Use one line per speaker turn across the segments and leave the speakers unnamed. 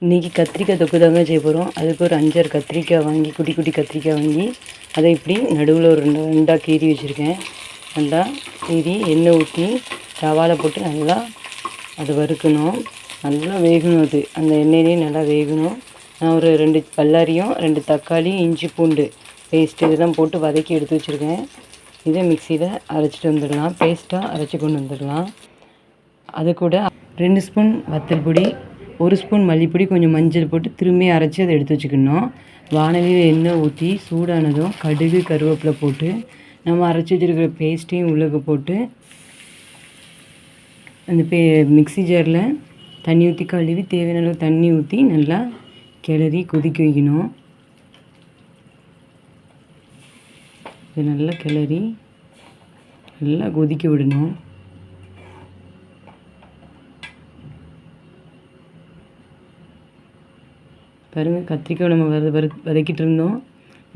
இன்றைக்கி கத்திரிக்காய் தொக்கு தாங்க செய்ய போகிறோம். அதுக்கு ஒரு 5-6 கத்திரிக்காய் வாங்கி குட்டி குட்டி கத்திரிக்காய் வாங்கி அதை இப்படி நடுவில் ஒரு ரெண்டாக கீறி வச்சுருக்கேன். நல்லா கீறி எண்ணெய் ஊற்றி தவாவில் போட்டு நல்லா அதை வறுக்கணும். நல்லா வேகணும். அது அந்த எண்ணெயிலேயே நல்லா வேகணும். நான் ஒரு 2 பல்லாரியும் 2 தக்காளி இஞ்சி பூண்டு பேஸ்ட்டு இதெல்லாம் போட்டு வதக்கி எடுத்து வச்சுருக்கேன். இதை மிக்சியில் அரைச்சிட்டு வந்துடலாம். பேஸ்ட்டாக அரைச்சி கொண்டு வந்துடலாம். அது கூட 2 ஸ்பூன் வத்தல் பொடி, 1 ஸ்பூன் மல்லிப்பொடி, கொஞ்சம் மஞ்சள் போட்டு திரும்பி அரைச்சி அதை எடுத்து வச்சுக்கணும். வானலியில் எண்ணெய் ஊற்றி சூடானதும் கடுகு கருவேப்பிலை போட்டு நம்ம அரைச்சி வச்சுருக்கிற பேஸ்ட்டையும் உள்ளே போட்டு அந்த மிக்ஸி ஜாரில் தண்ணி ஊற்றி கழுவி தேவையான அளவு தண்ணி ஊற்றி நல்லா கிளறி கொதிக்க வைக்கணும். இதை நல்லா கிளறி நல்லா கொதிக்க விடணும். பாருங்கள், கத்திரிக்காய் நம்ம வதக்கிட்டு இருந்தோம்.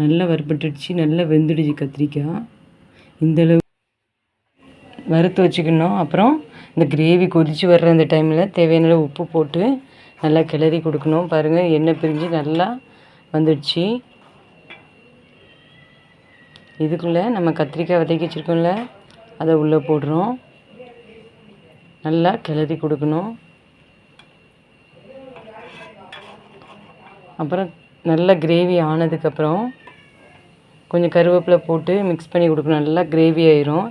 நல்லா வறுபட்டுடுச்சு, நல்லா வெந்துடுச்சு கத்திரிக்காய். இந்தளவு வறுத்து வச்சுக்கணும். அப்புறம் இந்த கிரேவி கொதித்து வர்ற அந்த டைமில் தேவையான அளவு உப்பு போட்டு நல்லா கிளறி கொடுக்கணும். பாருங்கள், எண்ணெய் பிரிஞ்சு நல்லா வந்துடுச்சு. இதுக்குள்ளே நம்ம கத்திரிக்காய் வதக்கி வச்சுருக்கோம்ல, அதை உள்ளே போடுறோம். நல்லா கிளறி கொடுக்கணும். அப்புறம் நல்லா கிரேவி ஆனதுக்கப்புறம் கொஞ்சம் கருவேப்பிலை போட்டு மிக்ஸ் பண்ணி கொடுக்கணும். நல்லா கிரேவி ஆயிரும்.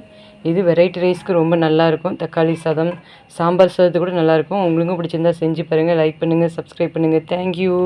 இது வெரைட்டி ரைஸ்க்கு ரொம்ப நல்லாயிருக்கும். தக்காளி சாதம், சாம்பார் சாதத்துக்கு கூட நல்லாயிருக்கும். உங்களுக்கும் பிடிச்சிருந்தா செஞ்சு பாருங்கள். லைக் பண்ணுங்கள், சப்ஸ்கிரைப் பண்ணுங்கள். தேங்க்யூ.